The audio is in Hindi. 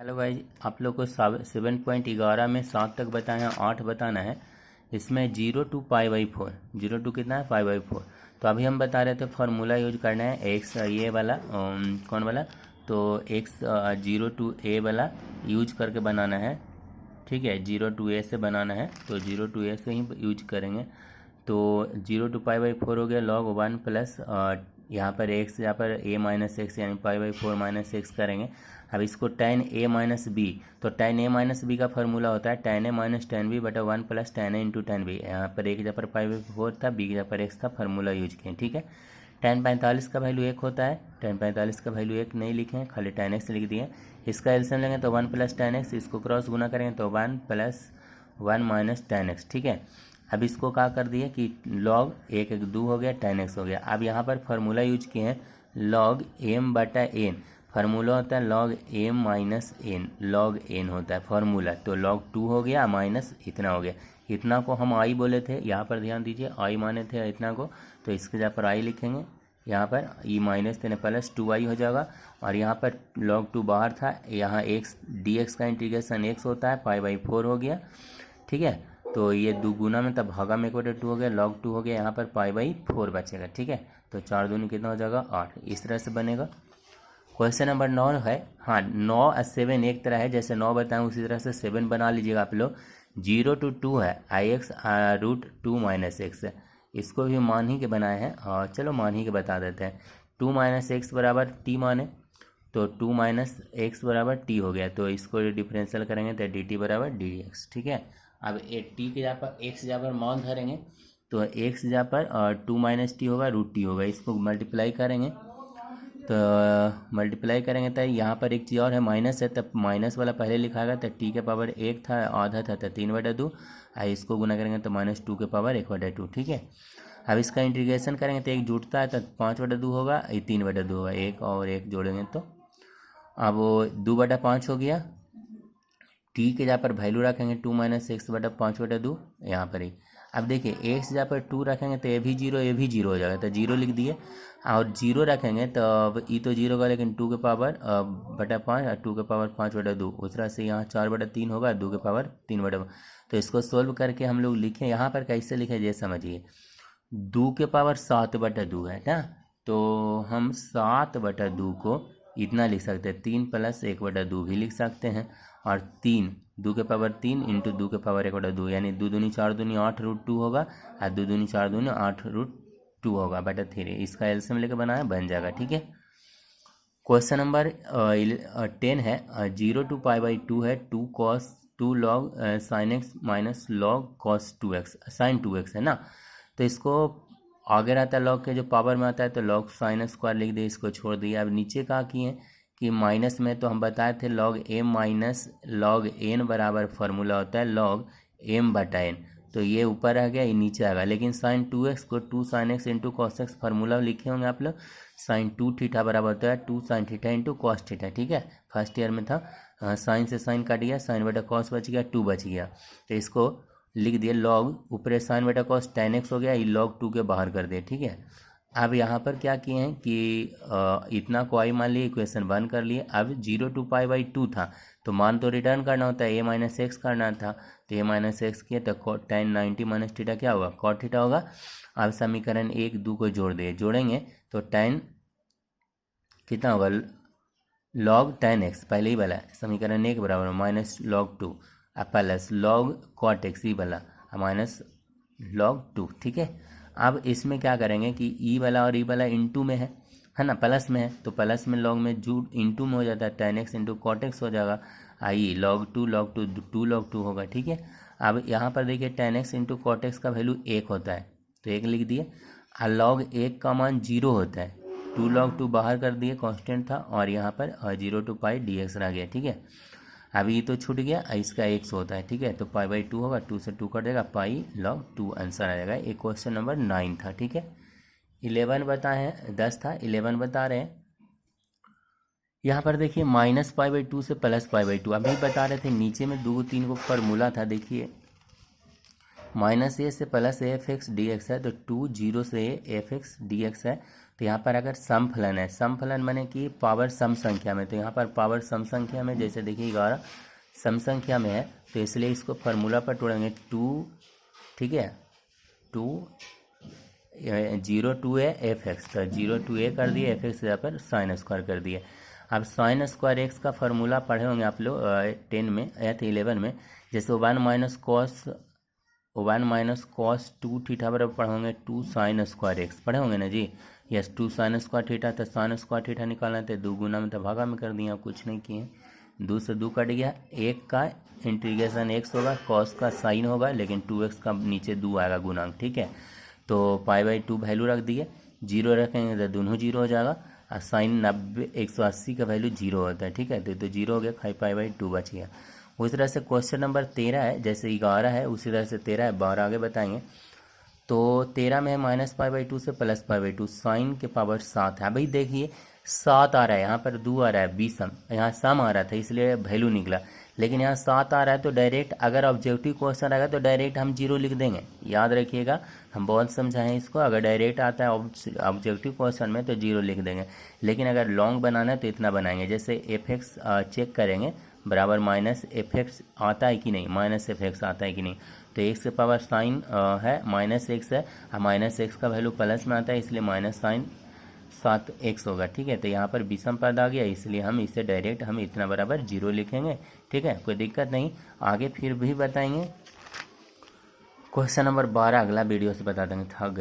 हेलो गाइज, आप लोग को 7.11 में 7 तक बताए हैं, 8 बताना है। इसमें 0 to π/4, 0 to कितना है 5/4। तो अभी हम बता रहे थे फार्मूला यूज करना है एक्स ये वाला कौन वाला, तो एक्स 0 to a वाला यूज करके बनाना है। ठीक है, 0 to a से बनाना है तो 0 to a से ही यूज करेंगे। तो 0 to π/4 हो गया log 1 प्लस यहाँ पर x, यहाँ पर a-x यानी π/4 - x करेंगे। अब इसको tan a - b, तो tan a - b का फार्मूला होता है tan a - tan b बटा 1 plus tan a × tan b। यहाँ पर a की जगह पर π/4 था, b की जगह पर x था, फार्मूला यूज किए। ठीक है, tan 45 का वैल्यू 1 होता है, tan 45 का वैल्यू 1 नहीं लिखे हैं, खाली tan x लिख दिए। इसका एलसीएम लेंगे तो 1 प्लस tan x, इसको क्रॉस गुना करेंगे तो 1 + 1 - tan x। ठीक है, अब इसको क्या कर दिए कि log 1 1 2 हो गया, tan x हो गया। अब यहाँ पर फार्मूला यूज किए हैं log m/n, फार्मूला होता है log m - n, log n होता है फार्मूला। तो log 2 हो गया माइनस इतना हो गया, इतना को हम i बोले थे, यहाँ पर ध्यान दीजिए i माने थे इतना को, तो इसके जगह पर i लिखेंगे, यहाँ पर e - प्लस 2i हो जाएगा। और यहाँ पर log 2 बाहर था, यहाँ x dx का इंटीग्रेशन x होता है, π/4 हो गया। ठीक है, तो ये 2 गुना में तब भागा में 1/2 हो गया, log 2 हो गया, यहाँ पर π/4 बचेगा। ठीक है, तो 4 दूनी कितना हो जाएगा 8, इस तरह से बनेगा। क्वेश्चन नंबर 9 है, हाँ 9 और 7 एक तरह है, जैसे 9 बताएं उसी तरह से 7 बना लीजिएगा आप लोग। 0 to 2 है ix √2 - x, इसको भी मान ही के बनाए हैं, और चलो मान ही के बता देते हैं। 2 - x बराबर t माने, तो 2 - x बराबर t हो गया, तो इसको डिफरेंशियल करेंगे तो dt बराबर dx। ठीक है, अब टी के जगह पर x जगह पर मान धरेंगे, तो x जगह पर 2 - t होगा √t होगा, इसको मल्टीप्लाई करेंगे, तो मल्टीप्लाई करेंगे तो यहाँ पर एक चीज़ और है, माइनस है, तब माइनस वाला पहले लिखाएगा, तो t के पावर 1 था, आधा था तो 3/2, इसको गुना करेंगे तो -2 के पावर 1/2। ठीक है, अब इसका इंटीग्रेशन करेंगे तो एक जुड़ता है तो 5/2 होगा, ये 3/2 होगा, एक और एक जोड़ेंगे तो अब 2/5 हो गया। टी के जहाँ पर वैल्यू रखेंगे 2 - x बटा 5/2 यहाँ पर ही। अब देखिए x जहाँ पर 2 रखेंगे तो ये भी 0 हो जाएगा, तो 0 लिख दिए, और 0 रखेंगे तो अब ई तो 0 का, लेकिन 2 के पावर बटा 5 और 2 के पावर 5/2, उस तरह से यहाँ 4/3 होगा, 2 के पावर 3/2। तो इसको सोल्व करके हम लोग लिखें, यहाँ पर कैसे लिखें ये समझिए। 2 के पावर 7/2 है ना, तो हम 7/2 को इतना लिख सकते हैं, 3 + 1/2 भी लिख सकते हैं, और 3 2 के पावर 3 इंटू 2 के पावर 1/2, यानी 2 दूनी 4 दूनी 8 √2 होगा, और 2 दूनी 4 दूनी 8 √2 होगा बटा 3, इसका एलसीएम लेके बनाया बन जाएगा। ठीक है, क्वेश्चन नंबर 10 है, 0 to π/2 है, 2 log sin x - log cos 2x, sin 2x है ना, तो इसको आगे रहता है log के जो पावर में आता है तो log sin स्क्वायर लिख दिए, इसको छोड़ दिया। अब नीचे कहा किए कि माइनस में, तो हम बताए थे log m - log n बराबर फार्मूला होता है log m/n, तो ये ऊपर आ गया, ये नीचे आ गया, लेकिन sin 2x को 2 sin x × cos x formula लिखे होंगे आप लोग, sin 2θ बराबर होता है 2 sin θ × cos θ। ठीक है, फर्स्ट ईयर में था, साइन से साइन कट गया, साइन बटा कॉस बच गया, 2 बच गया, तो इसको लिख दिए log ऊपर साइन बटा कॉस tan x हो गया, ये log 2 के बाहर कर दिए। ठीक है, अब यहाँ पर क्या किए हैं कि इतना को i मान लिए, इक्वेशन 1 कर लिए। अब 0 to π/2 था, तो मान तो रिटर्न करना होता है, a - x करना था, तो a - x किए तो tan 90 - θ क्या होगा, cot θ होगा। अब समीकरण 1 2 को जोड़ेंगे तो tan कितना होगा, log tan x पहले ही वाला समीकरण 1 बराबर -log 2 plus log cot x ही वाला माइनस log 2। ठीक है, अब इसमें क्या करेंगे कि ई वाला और ई वाला इनटू में है ना, प्लस में है, तो प्लस में log में जूट इनटू में हो जाता है, tan x × cot x हो जाएगा, आई log 2 2 log 2 होगा। ठीक है, अब यहाँ पर देखिए tan x × cot x का वैल्यू 1 होता है, तो 1 लिख दिए, और log 1 का मान 0 होता है, 2 log 2 बाहर कर दिए, कांस्टेंट था, और यहाँ पर 0 to π dx रह गया। ठीक है, अभी ये तो छूट गया, इसका x होता है। ठीक है, तो π/2 होगा, 2 से 2 कट जाएगा, π log 2 आंसर आ जाएगा। एक क्वेश्चन नंबर 9 था। ठीक है, 11 बताए हैं, 10 था, 11 बता रहे हैं। यहाँ पर देखिए -π/2 से +π/2, अभी बता रहे थे नीचे में 2 3 को फार्मूला था, देखिए -a से +afx dx है, तो 2 0 से a fx dx है, तो यहाँ पर अगर सम फलन है, सम फलन माने कि पावर सम संख्या में, तो यहाँ पर पावर सम संख्या में जैसे देखिए 11 सम संख्या में है, तो इसलिए इसको फार्मूला पर तोड़ेंगे 2, ठीक है, 2 0 2 है एफ एक्स, तो 0 2 ए कर दिए, एफ एक्स यहाँ पर साइन स्क्वायर कर दिए। अब साइन स्क्वायर एक्स का फार्मूला पढ़े होंगे आप लोग 10 में या तो 11 में, जैसे 1 माइनस कॉस 2 थीटा बराबर पढ़े होंगे 2 साइन स्क्वायर एक्स, पढ़े होंगे ना जी। यस 2 साइन स्क्वायर थीटा, तो साइन स्क्वायर थीटा निकालना है तो 2 गुना में तो भागा में कर दिया, कुछ नहीं किए, 2 से 2 कट गया, 1 का इंटीग्रेशन एक्स होगा, कॉस का साइन होगा, लेकिन 2x का नीचे 2 आएगा गुणांक, ठीक है। तो π/2 वैल्यू रख दिए, 0 रखेंगे तो दोनों 0 हो जाएगा, और साइन 90 180 का वैल्यू 0 होता है, ठीक है, तो 0 हो गया, π/2 बच गया। उसी तरह से क्वेश्चन नंबर 13 है, जैसे 11 है उसी तरह से 13 है, 12 आगे बताएंगे। तो 13 में माइनस π/2 से प्लस π/2, साइन के पावर 7 है। भाई देखिए 7 आ रहा है, यहाँ पर 2 आ रहा है, 20 सम, यहाँ सम आ रहा था इसलिए वैल्यू निकला, लेकिन यहाँ 7 आ रहा है तो डायरेक्ट अगर ऑब्जेक्टिव क्वेश्चन रहेगा तो डायरेक्ट हम 0 लिख देंगे, याद रखिएगा, हम बहुत समझाएं इसको। अगर डायरेक्ट आता है ऑब्जेक्टिव क्वेश्चन में तो 0 लिख देंगे, लेकिन अगर लॉन्ग बनाना है तो इतना बनाएंगे, जैसे एफ एक्स चेक करेंगे बराबर माइनस एफ एक्स आता है कि नहीं, माइनस एफ एक्स आता है कि नहीं, तो एक्स के पावर साइन है माइनस एक्स है, और माइनस एक्स का वैल्यू प्लस में आता है इसलिए माइनस साइन 7x होगा, ठीक है। तो यहाँ पर विषम पद आ गया, इसलिए हम इसे डायरेक्ट हम इतना बराबर 0 लिखेंगे, ठीक है, कोई दिक्कत नहीं। आगे फिर भी बताएंगे, क्वेश्चन नंबर 12 अगला वीडियो से बता देंगे, थक गए।